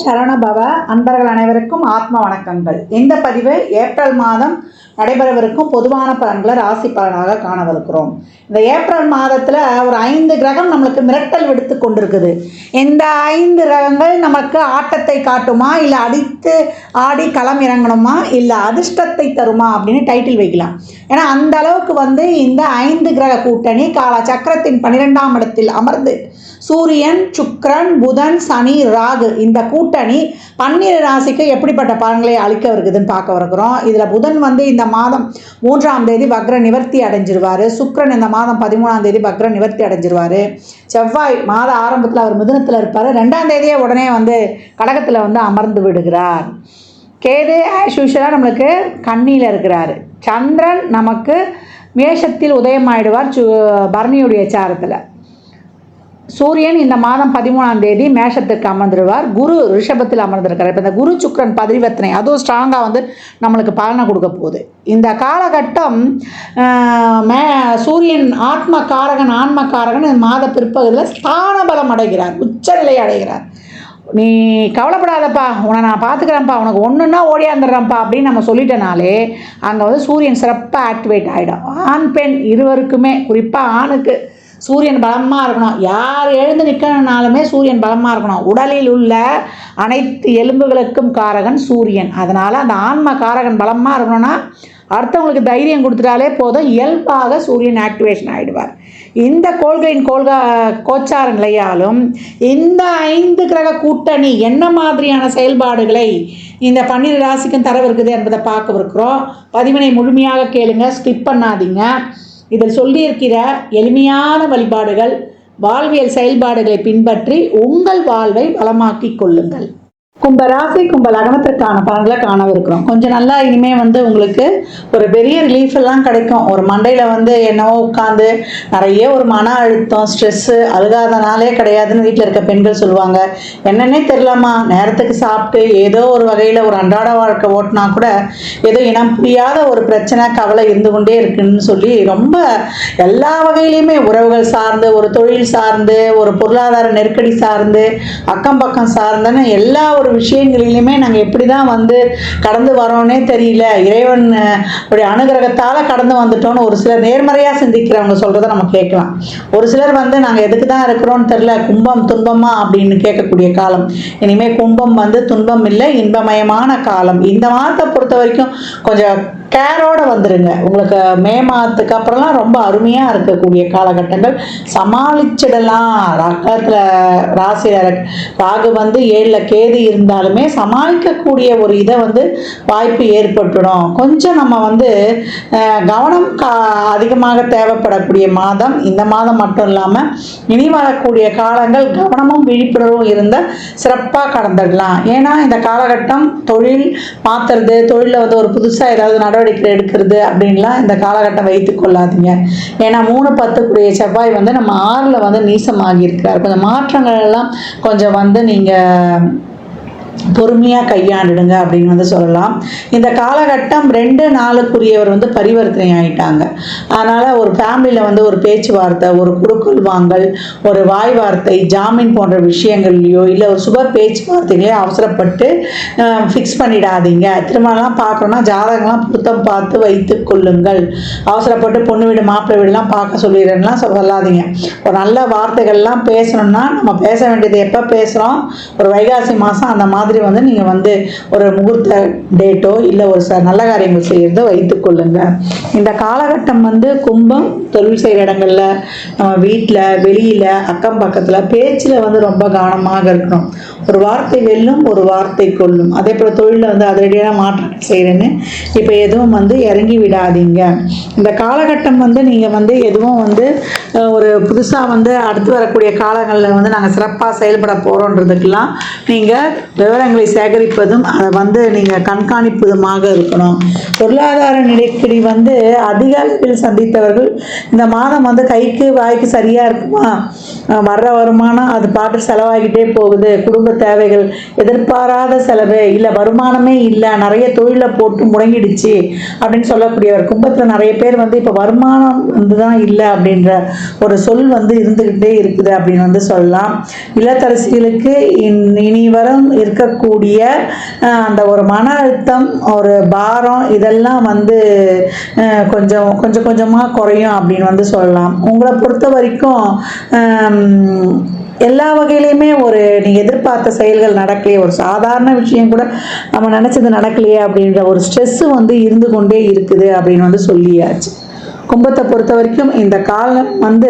சரவணபவ. அன்பர்கள் அனைவருக்கும் ஆத்ம வணக்கங்கள். இந்த பதிவு ஏப்ரல் மாதம் நடைபெறவிருக்கும் பொதுவான பலன்களை ராசி பலனாக காணவிருக்கிறோம். இந்த ஏப்ரல் மாதத்தில் ஒரு 5 கிரகம் நம்மளுக்கு மிரட்டல் விடுத்து கொண்டிருக்குது. இந்த 5 கிரகங்கள் நமக்கு ஆட்டத்தை காட்டுமா, இல்லை அடித்து ஆடி களம் இறங்கணுமா, இல்லை அதிர்ஷ்டத்தை தருமா அப்படின்னு டைட்டில் வைக்கலாம். ஏன்னா அந்த அளவுக்கு இந்த 5 கிரக கூட்டணி கால சக்கரத்தின் 12ஆம் இடத்தில் அமர்ந்து சூரியன், சுக்கிரன், புதன், சனி, ராகு இந்த கூட்டணி 12 ராசிக்கு எப்படிப்பட்ட பலன்களை அளிக்க இருக்குதுன்னு பார்க்க வருகிறோம். இதில் புதன் இந்த மாதம் 3ஆம் தேதி வக்ர நிவர்த்தி அடைஞ்சிருவார். சுக்கிரன் இந்த மாதம் 13ஆம் தேதி வக்ர நிவர்த்தி அடைஞ்சிருவார். செவ்வாய் மாத ஆரம்பத்தில் அவர் மிதுனத்தில் இருப்பார். 2ஆம் தேதியே உடனே கடகத்தில் அமர்ந்து விடுகிறார். கேது ஆஸ் யூஷுவலாக நம்மளுக்கு கன்னியில் இருக்கிறார். சந்திரன் நமக்கு மேஷத்தில் உதயமாயிடுவார் பரணியுடைய சாரத்தில். சூரியன் இந்த மாதம் 13ஆம் தேதி மேஷத்துக்கு அமர்ந்துடுவார். குரு ரிஷபத்தில் அமர்ந்திருக்கிறார். இப்போ இந்த குரு சுக்கிரன் பரிவர்த்தனை அதுவும் ஸ்ட்ராங்காக நம்மளுக்கு பலனை கொடுக்க போகுது. இந்த காலகட்டம் சூரியன் ஆத்மகாரகன் ஆன்மகாரகன் இந்த மாத பிற்பகுதியில் ஸ்தான பலம் அடைகிறார், உச்சநிலை அடைகிறார். நீ கவலைப்படாதப்பா, உன்னை நான் பார்த்துக்கிறேன்ப்பா, உனக்கு ஒன்றுன்னா ஓடியாந்துடுறேன்ப்பா அப்படின்னு நம்ம சொல்லிட்டனாலே அங்கே சூரியன் சிறப்பாக ஆக்டிவேட் ஆகிடும். ஆண் பெண் இருவருக்குமே, குறிப்பாக ஆணுக்கு சூரியன் பலமாக இருக்கணும். யார் எழுந்து நிற்கணுனாலுமே சூரியன் பலமாக இருக்கணும். உடலில் உள்ள அனைத்து எலும்புகளுக்கும் காரகன் சூரியன். அதனால் அந்த ஆன்ம காரகன் பலமாக இருக்கணும்னா அடுத்தவங்களுக்கு தைரியம் கொடுத்துட்டாலே போதும், இயல்பாக சூரியன் ஆக்டிவேஷன் ஆகிடுவார். இந்த கோள்களின் கோச்சார நிலையாலும் இந்த 5 கிரக கூட்டணி என்ன மாதிரியான செயல்பாடுகளை இந்த 12 ராசிக்கும் தரவிருக்குது என்பதை பார்க்கவிருக்கிறோம். பதிவினை முழுமையாக கேளுங்க, ஸ்கிப் பண்ணாதீங்க. இதில் சொல்லியிருக்கிற எளிமையான வழிபாடுகள், வாழ்வியல் செயல்பாடுகளை பின்பற்றி உங்கள் வாழ்வை வளமாக்கிக் கொள்ளுங்கள். கும்பராசி கும்ப லக்னத்திற்கான பலன்களை காணவிருக்கிறோம். கொஞ்சம் நல்லா இனிமேல் உங்களுக்கு ஒரு பெரிய ரிலீஃப் எல்லாம் கிடைக்கும். ஒரு மண்டையில் என்னவோ உட்காந்து நிறைய ஒரு மன அழுத்தம், ஸ்ட்ரெஸ்ஸு, அழுகாதனாலே கிடையாதுன்னு வீட்டில் இருக்க பெண்கள் சொல்லுவாங்க. என்னன்னே தெரியலாமா, நேரத்துக்கு சாப்பிட்டு ஏதோ ஒரு வகையில் ஒரு அன்றாட வாழ்க்கை ஓட்டினா கூட ஏதோ இனம் புரியாத ஒரு பிரச்சனை, கவலை இருந்து கொண்டே இருக்குன்னு சொல்லி ரொம்ப எல்லா வகையிலையுமே உறவுகள் சார்ந்து, ஒரு தொழில் சார்ந்து, ஒரு பொருளாதார நெருக்கடி சார்ந்து, அக்கம் பக்கம் சார்ந்துன்னு எல்லா ஒரு விஷயங்களிலுமே நாங்கள் எப்படி தான் கடந்து வரோன்னே தெரியல. இறைவன் உடைய அனுகிரகத்தால் கடந்து வந்துட்டோன்னு ஒரு சிலர் நேர்மறையாக சிந்திக்கிறவங்க சொல்கிறத நம்ம கேட்கலாம். ஒரு சிலர் நாங்கள் எதுக்கு தான் இருக்கிறோன்னு தெரியல, கும்பம் துன்பமா அப்படின்னு கேட்கக்கூடிய காலம். இனிமேல் கும்பம் துன்பம் இல்லை, இன்பமயமான காலம். இந்த மாதத்தை பொறுத்த வரைக்கும் கொஞ்சம் கேரோடு வந்துடுங்க. உங்களுக்கு மே மாதத்துக்கு அப்புறம்லாம் ரொம்ப அருமையாக இருக்கக்கூடிய காலகட்டங்கள். சமாளிச்சிடலாம். ராசியில் ராகு 7ல் கேது இருந்தாலுமே சமாளிக்கக்கூடிய ஒரு இதை வாய்ப்பு ஏற்பட்டுடும். கொஞ்சம் நம்ம கவனம் அதிகமாக தேவைப்படக்கூடிய மாதம் இந்த மாதம் மட்டும் இல்லாமல் இனி வரக்கூடிய காலங்கள் கவனமும் விழிப்புணர்வும் இருந்தால் சிறப்பாக கடந்துடலாம். ஏன்னா இந்த காலகட்டம் தொழில் மாற்றுறது, தொழிலில் ஒரு புதுசாக ஏதாவது நடவடிக்கை எடுக்கிறது அப்படின்லாம் இந்த காலகட்டம் வைத்துக் கொள்ளாதீங்க. ஏன்னா 3-10 செவ்வாய் நம்ம 6ல் நீசமாகி இருக்கிறார். கொஞ்சம் மாற்றங்கள் எல்லாம் கொஞ்சம் நீங்கள் பொறுமையாக கையாண்டுடுங்க அப்படின்னு சொல்லலாம். இந்த காலகட்டம் 2 நாளுக்குரியவர் பரிவர்த்தனை ஆகிட்டாங்க. அதனால் ஒரு ஃபேமிலியில் ஒரு பேச்சுவார்த்தை, ஒரு குடுக்கல் வாங்கல், ஒரு வாய் வார்த்தை, ஜாமீன் போன்ற விஷயங்கள்லையோ இல்லை ஒரு சுப பேச்சுவார்த்தைகளையோ அவசரப்பட்டு ஃபிக்ஸ் பண்ணிடாதீங்க. திருமணம்லாம் பார்க்கணுன்னா ஜாதகம்லாம் பொருத்தம் பார்த்து வைத்து கொள்ளுங்கள். அவசரப்பட்டு பொண்ணு வீடு மாப்பிள்ளை வீடுலாம் பார்க்க சொல்லிடுறேன்லாம் சொல்லாதீங்க. ஒரு நல்ல வார்த்தைகள்லாம் பேசணும்னா நம்ம பேச வேண்டியது எப்போ பேசுகிறோம், ஒரு வைகாசி மாதம் அந்த மாதிரி நீங்கள் ஒரு முகூர்த்த டேட்டோ இல்லை ஒரு நல்ல காரியங்கள் செய்கிறதோ வைத்துக் கொள்ளுங்க. இந்த காலகட்டம் கும்பம் தொழில் செய்கிற இடங்கள்ல, நம்ம வீட்டில், வெளியில், அக்கம் பக்கத்தில் பேச்சில் ரொம்ப கவனமாக இருக்கணும். ஒரு வார்த்தை வெல்லும், ஒரு வார்த்தை கொல்லும். அதே போல் தொழிலில் அதிரடியான மாற்றங்கள் செய்கிறேன்னு இப்போ எதுவும் இறங்கி விடாதீங்க. இந்த காலகட்டம் நீங்கள் எதுவும் ஒரு புதுசாக அடுத்து வரக்கூடிய காலங்களில் நாங்கள் சிறப்பாக செயல்பட போகிறோன்றதுக்கெல்லாம் நீங்கள் விவரங்களை சேகரிப்பதும் அதை நீங்கள் கண்காணிப்பதுமாக இருக்கணும். பொருளாதார நெருக்கடி அதிக அளவில் சந்தித்தவர்கள் இந்த மாதம் கைக்கு வாய்க்கு சரியாக இருக்குமா, வர்ற வருமானம் அது பாட்டு செலவாகிட்டே போகுது, குடும்ப தேவைகள், எதிர்பாராத செலவு, இல்லை வருமானமே இல்லை, நிறைய தொழிலை போட்டு முடங்கிடுச்சு அப்படின்னு சொல்லக்கூடியவர். கும்பத்தில் நிறைய பேர் வந்து இப்போ வருமானம் வந்து தான் இல்லை அப்படின்ற ஒரு சொல் வந்து இருந்துக்கிட்டே இருக்குது அப்படின்னு வந்து சொல்லலாம். இல்லத்தரசிகளுக்கு இனி வரும் இருக்கக்கூடிய அந்த ஒரு மன அழுத்தம், ஒரு பாரம், இதெல்லாம் வந்து கொஞ்சம் கொஞ்சமாக குறையும் அப்படின்னு வந்து சொல்லலாம். உங்களை பொறுத்த வரைக்கும் எல்லா வகையிலையுமே ஒரு நீங்கள் எதிர்பார்த்த செயல்கள் நடக்கலையே, ஒரு சாதாரண விஷயம் கூட நம்ம நினச்சது நடக்கலையே அப்படின்ற ஒரு ஸ்ட்ரெஸ்ஸு வந்து இருந்து கொண்டே இருக்குது அப்படின்னு வந்து சொல்லியாச்சு. கும்பத்தை பொறுத்த வரைக்கும் இந்த காலம் வந்து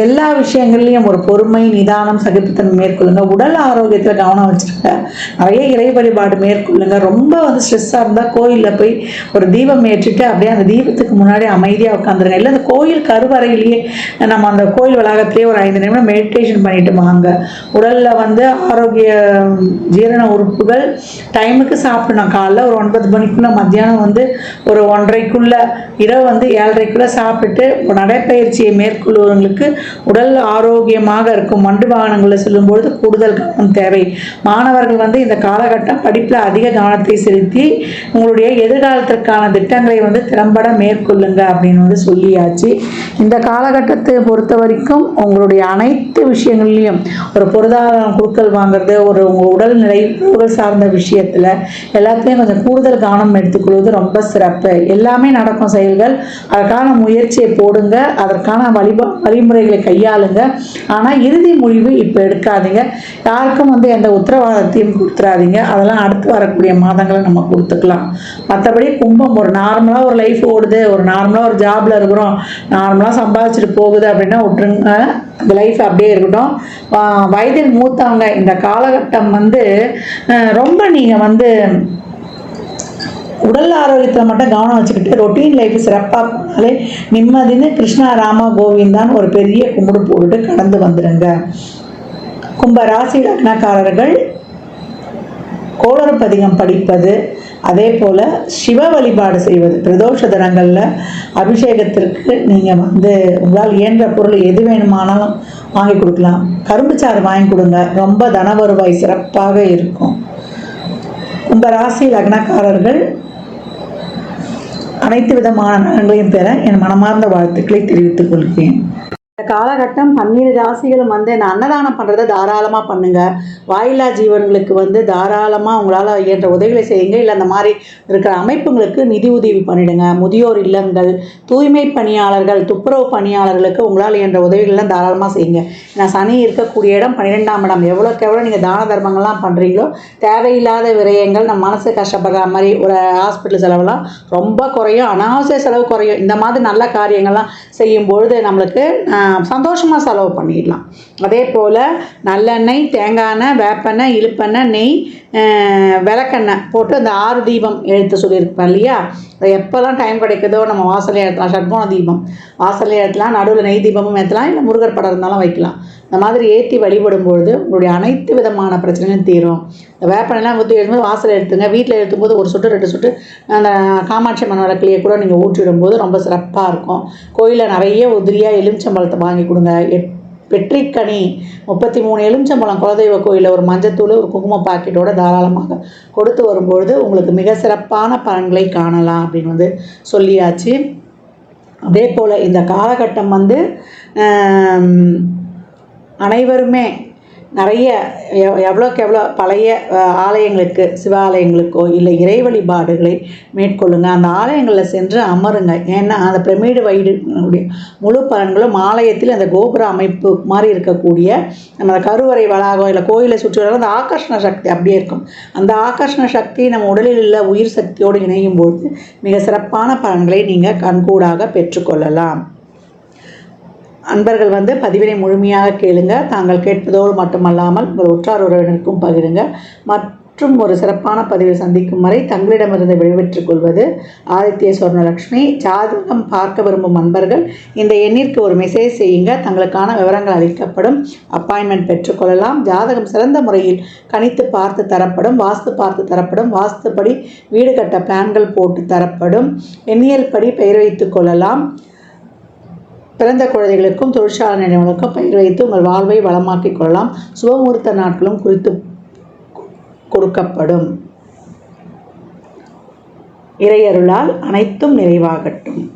எல்லா விஷயங்கள்லையும் ஒரு பொறுமை, நிதானம், சகிப்புத்தன்மை மேற்கொள்ளுங்க. உடல் ஆரோக்கியத்தில் கவனம் வச்சுருங்க. நிறைய இறை வழிபாடு மேற்கொள்ளுங்க. ரொம்ப வந்து ஸ்ட்ரெஸ்ஸாக இருந்தால் கோயிலில் போய் ஒரு தீபம் ஏற்றிட்டு அப்படியே அந்த தீபத்துக்கு முன்னாடி அமைதியாக உட்காந்துருங்க. இல்லை அந்த கோயில் கருவறையிலேயே நம்ம அந்த கோயில் வளாகத்திலேயே ஒரு 5 நிமிடம் மெடிடேஷன் பண்ணிட்டு வாங்க. உடலில் வந்து ஆரோக்கிய ஜீரண உறுப்புகள் டைமுக்கு சாப்பிடணும். காலைல ஒரு 9 மணிக்குள்ளே, மத்தியானம் வந்து ஒரு 1:30க்குள்ளே, இரவு வந்து 7:30க்குள்ளே சாப்பிட்டு நடைப்பயிற்சியை மேற்கொள்வவங்களுக்கு உடல் ஆரோக்கியமாக இருக்கும். மண்டு வாகனங்களில் செல்லும்பொழுது கூடுதல் கவனம் தேவை. மாணவர்கள் வந்து இந்த காலகட்டம் படிப்பில் அதிக கவனத்தை செலுத்தி உங்களுடைய எதிர்காலத்திற்கான திட்டங்களை வந்து திறம்பட மேற்கொள்ளுங்க அப்படின்னு வந்து சொல்லியாச்சு. இந்த காலகட்டத்தை பொறுத்த வரைக்கும் உங்களுடைய அனைத்து விஷயங்கள்லையும் ஒரு பொருளாதாரம் கொடுக்கல் வாங்குறது, ஒரு உங்கள் உடல்நிலை உடல் சார்ந்த விஷயத்தில் எல்லாத்துலேயும் கொஞ்சம் கூடுதல் கவனம் எடுத்துக்கொள்வது ரொம்ப சிறப்பு. எல்லாமே நடக்கும் செயல்கள், அதற்கான முயற்சியை போடுங்க, அதற்கான வழிமுறைகளை கையாளுங்க. ஆனால் இறுதி முடிவு இப்போ எடுக்காதீங்க. யாருக்கும் வந்து எந்த உத்தரவாதத்தையும் கொடுத்துடாதீங்க. அதெல்லாம் அடுத்து வரக்கூடிய மாதங்களை நம்ம கொடுத்துக்கலாம். மற்றபடி கும்பம் ஒரு நார்மலாக ஒரு லைஃப் ஓடுது, ஒரு நார்மலாக ஒரு ஜாபில் இருக்கிறோம், நார்மலாக சம்பாதிச்சுட்டு போகுது அப்படின்னா விட்டுருங்க. அந்த லைஃப் அப்படியே இருக்கட்டும். வயதில் மூத்தவங்க இந்த காலகட்டம் வந்து ரொம்ப நீங்கள் வந்து உடல் ஆரோக்கியத்தில் மட்டும் கவனம் வச்சுக்கிட்டு ரொட்டீன் லைஃப் சிறப்பாக போனாலே நிம்மதின்னு கிருஷ்ணா ராமா கோவிந்தான்னு ஒரு பெரிய கும்பிடு போட்டுட்டு கடந்து வந்துடுங்க. கும்ப ராசி லக்னக்காரர்கள் கோளறு பதிகம் படிப்பது, அதே போல் சிவ வழிபாடு செய்வது, பிரதோஷ தினங்களில் அபிஷேகத்திற்கு நீங்கள் வந்து உங்களால் இயன்ற பொருள் எது வேணுமானாலும் வாங்கி கொடுக்கலாம். கரும்புச்சாறு வாங்கி கொடுங்க, ரொம்ப தன வருவாய் சிறப்பாக இருக்கும். கும்ப ராசி லக்னக்காரர்கள் அனைத்து விதமான நலன்களையும் பெற என் மனமார்ந்த வாழ்த்துக்களை தெரிவித்துக் கொள்கிறேன். இந்த காலகட்டம் 12 ராசிகளும் வந்து இந்த அன்னதானம் பண்ணுறதை தாராளமாக பண்ணுங்கள். வாயில்லா ஜீவன்களுக்கு வந்து தாராளமாக உங்களால் இயன்ற உதவிகளை செய்யுங்க. இல்லை அந்த மாதிரி இருக்கிற அமைப்புங்களுக்கு நிதி உதவி பண்ணிவிடுங்க. முதியோர் இல்லங்கள், தூய்மை பணியாளர்கள், துப்புரவு பணியாளர்களுக்கு உங்களால் இயன்ற உதவிகள்லாம் தாராளமாக செய்யுங்க. ஏன்னா சனி இருக்கக்கூடிய இடம் 12ஆம் இடம். எவ்வளோக்கு எவ்வளோ நீங்கள் தான தர்மங்கள்லாம் பண்ணுறீங்களோ தேவையில்லாத விரயங்கள், நம்ம மனசு கஷ்டப்படுற மாதிரி ஒரு ஹாஸ்பிட்டல் செலவெல்லாம் ரொம்ப குறையும், அனாவசிய செலவு குறையும். இந்த மாதிரி நல்ல காரியங்கள்லாம் செய்யும்பொழுது நம்மளுக்கு சந்தோஷமாக செலவு பண்ணிடலாம். அதே போல் நல்லெண்ணெய், தேங்காய் எண்ணெய், வேப்பெண்ணெய், இழுப்பெண்ணெய், நெய், விளக்கெண்ணெய் போட்டு அந்த 6 தீபம் எழுத்து சொல்லியிருப்பேன் இல்லையா, அதை எப்போல்லாம் டைம் கிடைக்குதோ நம்ம வாசலே ஏற்றலாம். ஷட்கோண தீபம் வாசலே ஏற்றலாம், நடுவில் நெய் தீபமும் ஏற்றலாம், இல்லை முருகர் படம் இருந்தாலும் வைக்கலாம். இந்த மாதிரி ஏற்றி வழிபடும்பொழுது உங்களுடைய அனைத்து விதமான பிரச்சனையும் தீரும். இந்த வேப்பெண்ணெய்லாம் ஊற்றி எழுதும்போது வாசல் எடுத்துங்க. வீட்டில் எழுத்தும்போது 1 சொட்டு 2 சொட்டு அந்த காமாட்சி அம்மன் விளக்குலையே கூட நீங்கள் ஊற்றிடும்போது ரொம்ப சிறப்பாக இருக்கும். கோயிலில் நிறைய உதிரியாக எலுமிச்சம்பழத்தை வாங்கி கொடுங்க. வெற்றிக்கனி 33 எலுமிச்சம்பழம் குலதெய்வ கோயிலில் ஒரு மஞ்சத்தூள், ஒரு குங்கும பாக்கெட்டோட தாராளமாக கொடுத்து வரும்பொழுது உங்களுக்கு மிக சிறப்பான பலன்களை காணலாம் அப்படின்னு வந்து சொல்லியாச்சு. அதே போல் இந்த காலகட்டம் வந்து அனைவருமே நிறைய எவ்வளோக்கு எவ்வளோ பழைய ஆலயங்களுக்கு, சிவாலயங்களுக்கோ இல்லை இறை வழிபாடுகளை மேற்கொள்ளுங்க. அந்த ஆலயங்களில் சென்று அமருங்க. ஏன்னா அந்த பிரமிடு வைடுடைய முழு பலன்களும் ஆலயத்தில் அந்த கோபுர அமைப்பு மாதிரி இருக்கக்கூடிய நம்ம கருவறை வளாகம் இல்லை கோயிலை சுற்றி வர அந்த ஆகர்ஷண சக்தி அப்படியே இருக்கும். அந்த ஆகர்ஷண சக்தி நம்ம உடலில் உள்ள உயிர் சக்தியோடு இணையும் பொழுது மிக சிறப்பான பலன்களை நீங்கள் கண்கூடாக பெற்றுக்கொள்ளலாம். அன்பர்கள் வந்து பதிவினை முழுமையாக கேளுங்க. தாங்கள் கேட்பதோடு மட்டுமல்லாமல் உங்கள் உற்றார் உறவினருக்கும் பகிருங்க. மற்றும் ஒரு சிறப்பான பதிவை சந்திக்கும் வரை தங்களிடமிருந்து விடைபெற்றுக் கொள்வது ஆதித்ய சொர்ணலக்ஷ்மி. ஜாதகம் பார்க்க விரும்பும் அன்பர்கள் இந்த எண்ணிற்கு ஒரு மெசேஜ் செய்யுங்க. தங்களுக்கான விவரங்கள் அளிக்கப்படும். அப்பாயின்மெண்ட் பெற்றுக்கொள்ளலாம். ஜாதகம் சிறந்த முறையில் கணித்து பார்த்து தரப்படும். வாஸ்து பார்த்து தரப்படும். வாஸ்துப்படி வீடு கட்ட பிளான்கள் போட்டு தரப்படும். எண்ணியல் படி பெயர் வைத்துக் கொள்ளலாம். பிறந்த குழந்தைகளுக்கும் தொழிற்சாலை நிறுவனங்களுக்கும் பயிர் வைத்து உங்கள் வாழ்வை வளமாக்கிக் கொள்ளலாம். சுபமுகூர்த்த நாட்களும் குறித்து கொடுக்கப்படும். இறையருளால் அனைத்தும் நிறைவாகட்டும்.